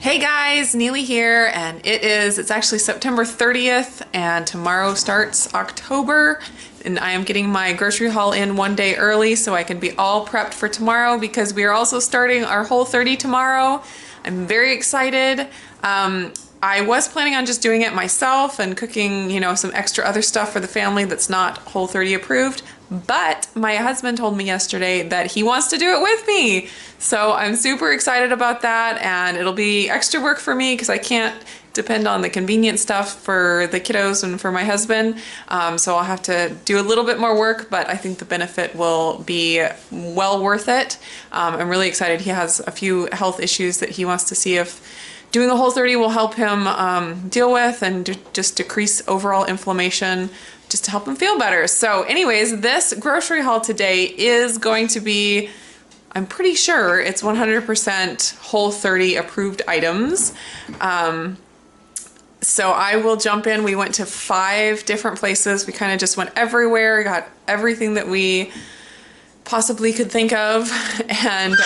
Hey guys, Neely here, and it's actually September 30th, and tomorrow starts October, and I am getting my grocery haul in one day early so I can be all prepped for tomorrow because we are also starting our Whole30 tomorrow. I'm very excited. I was planning on just doing it myself and cooking, some extra other stuff for the family that's not Whole30 approved. But my husband told me yesterday that he wants to do it with me. So I'm super excited about that, and it'll be extra work for me because I can't depend on the convenient stuff for the kiddos and for my husband. So I'll have to do a little bit more work, but I think the benefit will be well worth it. I'm really excited. He has a few health issues that he wants to see if doing a Whole30 will help him deal with and just decrease overall inflammation, just to help him feel better. So anyways, this grocery haul today is going to be, I'm pretty sure it's 100% Whole30 approved items. So I will jump in. We went to 5 different places. We kind of just went everywhere, got everything that we possibly could think of, and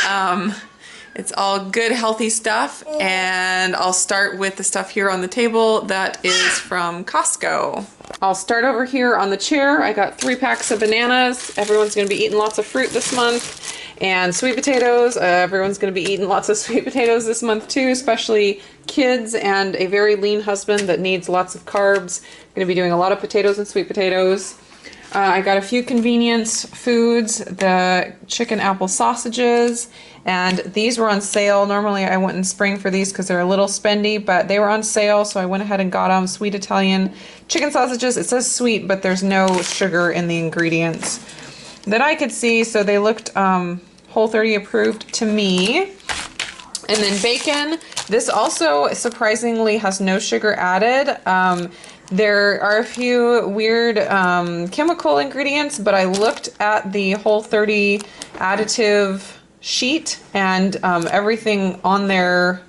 it's all good, healthy stuff. And I'll start with the stuff here on the table that is from Costco. I'll start over here on the chair. I got 3 packs of bananas. Everyone's gonna be eating lots of fruit this month. And sweet potatoes. Everyone's gonna be eating lots of sweet potatoes this month too, especially kids and a very lean husband that needs lots of carbs. Gonna be doing a lot of potatoes and sweet potatoes. I got a few convenience foods, the chicken apple sausages, and these were on sale. Normally I wouldn't spring for these because they're a little spendy, but they were on sale, so I went ahead and got them. Sweet Italian chicken sausages. It says sweet, but there's no sugar in the ingredients that I could see, so they looked Whole30 approved to me. And then bacon. This also surprisingly has no sugar added. There are a few weird chemical ingredients, but I looked at the Whole30 additive sheet, and everything on there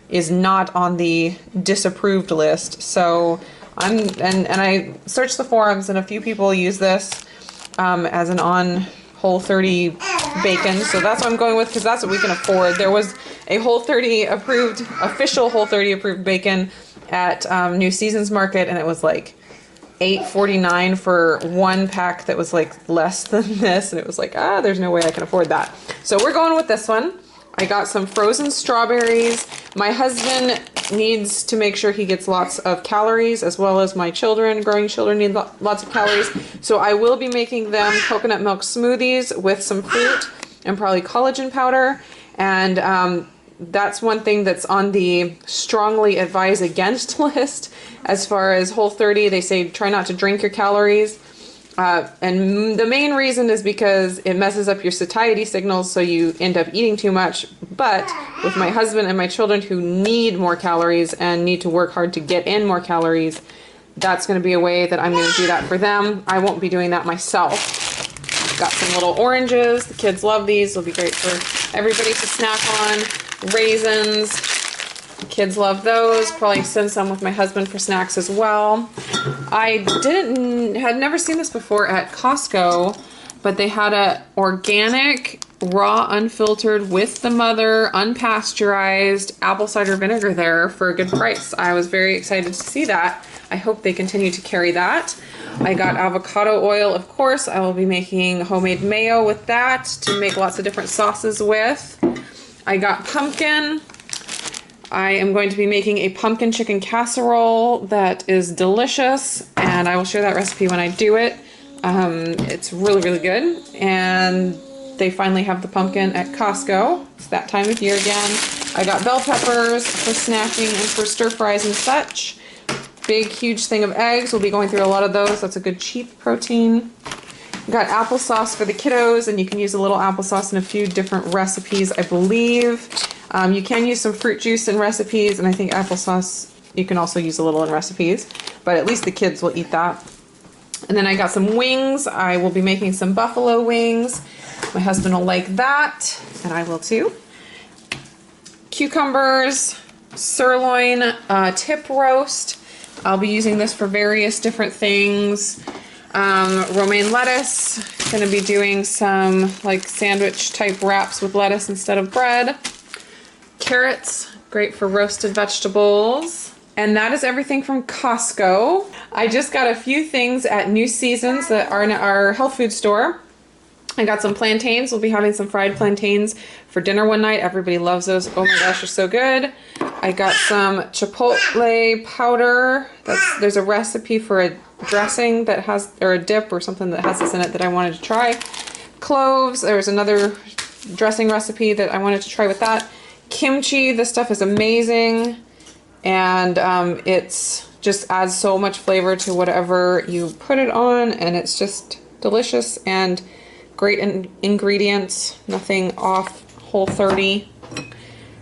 is not on the disapproved list. So and I searched the forums, and a few people use this as an on Whole30 bacon, so that's what I'm going with because that's what we can afford. There was a Whole30 approved, official Whole30 approved bacon at New Seasons Market, and it was like $8.49 for 1 pack that was like less than this, and it was like, there's no way I can afford that. So we're going with this one. I got some frozen strawberries. My husband needs to make sure he gets lots of calories, as well as my children. Growing children need lots of calories. So I will be making them coconut milk smoothies with some fruit and probably collagen powder. And that's one thing that's on the strongly advise against list. As far as Whole30, they say try not to drink your calories. And the main reason is because it messes up your satiety signals, so you end up eating too much. But with my husband and my children who need more calories and need to work hard to get in more calories, that's going to be a way that I'm going to do that for them. I won't be doing that myself. Got some little oranges. The kids love these. They'll be great for everybody to snack on. Raisins. Kids love those. Probably send some with my husband for snacks as well. I had never seen this before at Costco, but they had a organic, raw, unfiltered, with the mother, unpasteurized apple cider vinegar there for a good price. I was very excited to see that. I hope they continue to carry that. I got avocado oil, of course. I will be making homemade mayo with that to make lots of different sauces with. I got pumpkin. I am going to be making a pumpkin chicken casserole that is delicious, and I will share that recipe when I do it. It's really, really good, and they finally have the pumpkin at Costco. It's that time of year again. I got bell peppers for snacking and for stir fries and such. Big, huge thing of eggs. We'll be going through a lot of those. That's a good cheap protein. Got applesauce for the kiddos, and you can use a little applesauce in a few different recipes, I believe. You can use some fruit juice in recipes, and I think applesauce you can also use a little in recipes, but at least the kids will eat that. And then I got some wings. I will be making some buffalo wings. My husband will like that, and I will too. Cucumbers, sirloin tip roast. I'll be using this for various different things. Romaine lettuce. Going to be doing some like sandwich type wraps with lettuce instead of bread. Carrots, Great for roasted vegetables. And that is everything from Costco. I just got a few things at New Seasons that are in our health food store. I got some plantains. We'll be having some fried plantains for dinner one night. Everybody loves those. Oh my gosh, they're so good. I got some chipotle powder. There's a recipe for a dressing that has, or a dip or something that has this in it that I wanted to try. Cloves. There's another dressing recipe that I wanted to try with that. Kimchi. This stuff is amazing. And it's just adds so much flavor to whatever you put it on, and it's just delicious and great ingredients, nothing off Whole30.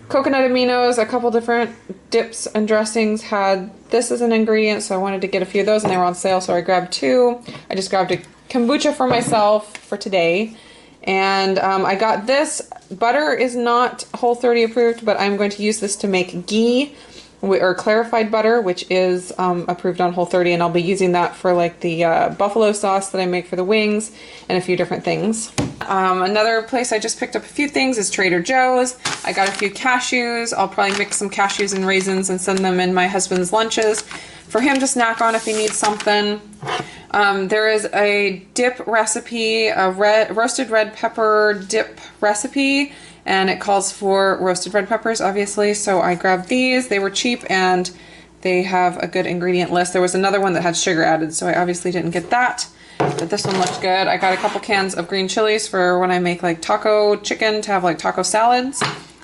Coconut aminos, a couple different dips and dressings had this as an ingredient, so I wanted to get a few of those, and they were on sale, so I grabbed two. I just grabbed a kombucha for myself for today. And I got this. Butter is not Whole30 approved, but I'm going to use this to make ghee, or clarified butter, which is approved on Whole30, and I'll be using that for like the buffalo sauce that I make for the wings and a few different things. Another place I just picked up a few things is Trader Joe's. I got a few cashews. I'll probably mix some cashews and raisins and send them in my husband's lunches for him to snack on if he needs something. There is a dip recipe, a roasted red pepper dip recipe, and it calls for roasted red peppers, obviously, so I grabbed these. They were cheap and they have a good ingredient list. There was another one that had sugar added, so I obviously didn't get that, but this one looked good. I got a couple cans of green chilies for when I make like taco chicken to have like taco salads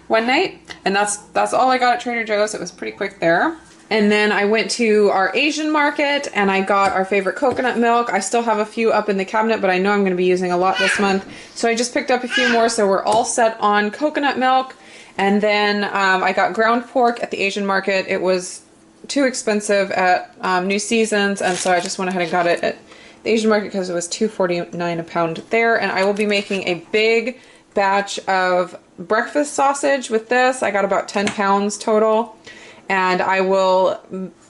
one night, and that's all I got at Trader Joe's. It was pretty quick there. And then I went to our Asian market and I got our favorite coconut milk. I still have a few up in the cabinet, but I know I'm going to be using a lot this month. So I just picked up a few more, so we're all set on coconut milk. And then I got ground pork at the Asian market. It was too expensive at New Seasons, and so I just went ahead and got it at the Asian market because it was $2.49 a pound there. And I will be making a big batch of breakfast sausage with this. I got about 10 pounds total. And I will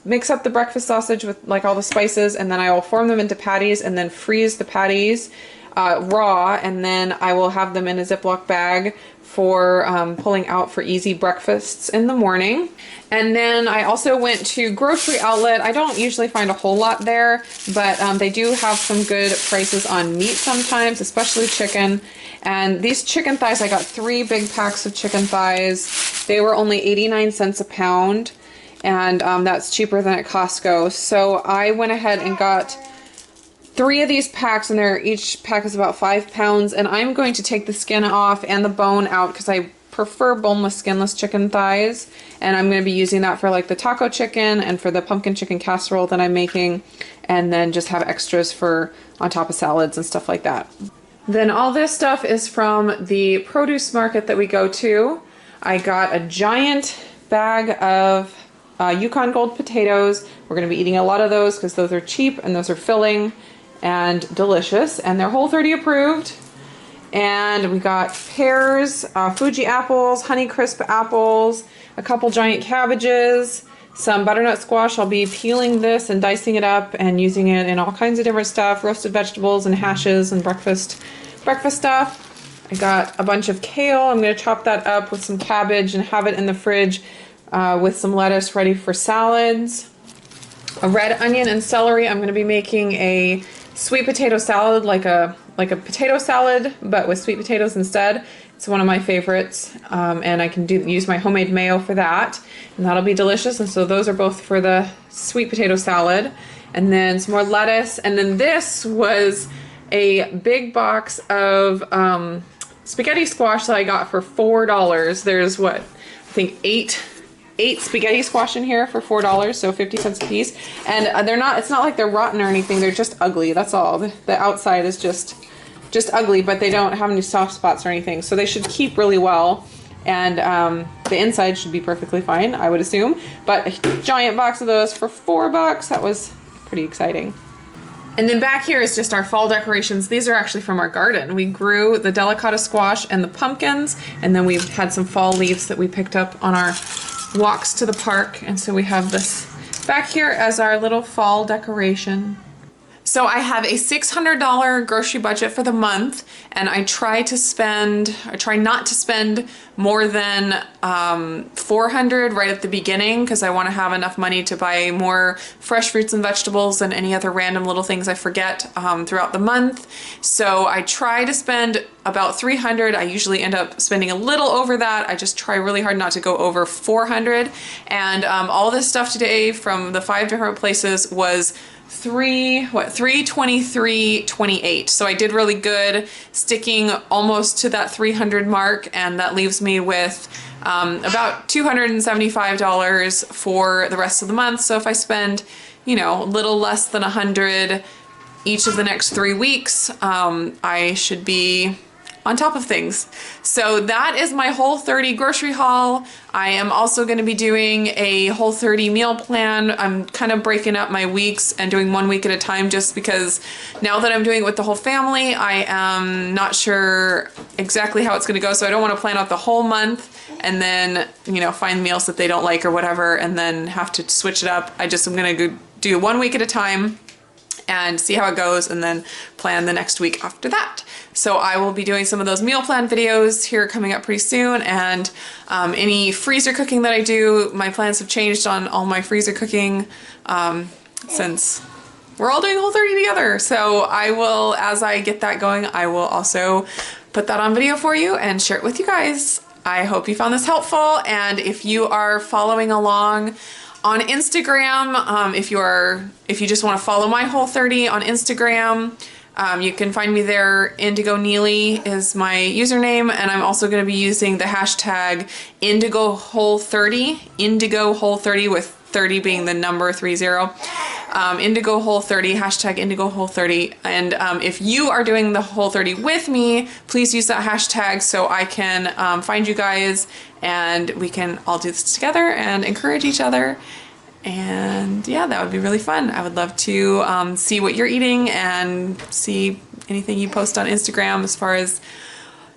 mix up the breakfast sausage with like all the spices, and then I will form them into patties and then freeze the patties raw, and then I will have them in a Ziploc bag for pulling out for easy breakfasts in the morning. And then I also went to Grocery Outlet. I don't usually find a whole lot there, but they do have some good prices on meat sometimes, especially chicken. And these chicken thighs, I got 3 big packs of chicken thighs. They were only 89 cents a pound, and that's cheaper than at Costco. So I went ahead and got 3 of these packs, and each pack is about 5 pounds, and I'm going to take the skin off and the bone out because I prefer boneless, skinless chicken thighs, and I'm going to be using that for like the taco chicken and for the pumpkin chicken casserole that I'm making, and then just have extras for on top of salads and stuff like that. Then all this stuff is from the produce market that we go to. I got a giant bag of Yukon Gold potatoes. We're going to be eating a lot of those because those are cheap and those are filling and delicious, and they're Whole30 approved. And we got pears, Fuji apples, Honeycrisp apples, a couple giant cabbages, some butternut squash. I'll be peeling this and dicing it up and using it in all kinds of different stuff, roasted vegetables and hashes and breakfast stuff. I got a bunch of kale. I'm going to chop that up with some cabbage and have it in the fridge with some lettuce ready for salads. A red onion and celery. I'm going to be making a sweet potato salad, like a potato salad, but with sweet potatoes instead. It's one of my favorites, and I can use my homemade mayo for that, and that'll be delicious. And so those are both for the sweet potato salad. And then some more lettuce. And then this was a big box of spaghetti squash that I got for $4. There's what, I think eight spaghetti squash in here for $4, so 50 cents a piece. And it's not like they're rotten or anything, they're just ugly, that's all. The outside is just ugly, but they don't have any soft spots or anything, so they should keep really well. And the inside should be perfectly fine, I would assume. But a giant box of those for $4, that was pretty exciting. And then back here is just our fall decorations. These are actually from our garden. We grew the delicata squash and the pumpkins, and then we've had some fall leaves that we picked up on our walks to the park, and so we have this back here as our little fall decoration. So I have a $600 grocery budget for the month, and I try not to spend more than 400 right at the beginning because I want to have enough money to buy more fresh fruits and vegetables and any other random little things I forget throughout the month. So I try to spend about 300. I usually end up spending a little over that. I just try really hard not to go over 400. And all this stuff today from the 5 different places was 323.28. So I did really good, sticking almost to that 300 mark, and that leaves me with about $275 for the rest of the month. So if I spend, you know, a little less than 100 each of the next 3 weeks, I should be on top of things. So that is my Whole30 grocery haul. I am also going to be doing a Whole30 meal plan. I'm kind of breaking up my weeks and doing 1 week at a time just because now that I'm doing it with the whole family, I am not sure exactly how it's going to go. So I don't want to plan out the whole month and then, you know, find meals that they don't like or whatever and then have to switch it up. I just am going to go do 1 week at a time and see how it goes and then plan the next week after that. So I will be doing some of those meal plan videos here coming up pretty soon, and any freezer cooking that I do, my plans have changed on all my freezer cooking since we're all doing Whole30 together. So I will, as I get that going, I will also put that on video for you and share it with you guys. I hope you found this helpful, and if you are following along on Instagram, if you just want to follow my Whole30 on Instagram, you can find me there. Indigo Nili is my username, and I'm also going to be using the hashtag Indigo Whole30, Indigo Whole30 with 30 being the number 30. Indigo Whole30, hashtag Indigo Whole30. And if you are doing the Whole30 with me, please use that hashtag so I can find you guys and we can all do this together and encourage each other. And yeah, that would be really fun. I would love to see what you're eating and see anything you post on Instagram as far as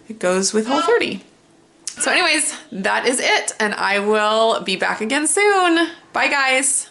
it goes with Whole30. So anyways, that is it, and I will be back again soon. Bye guys.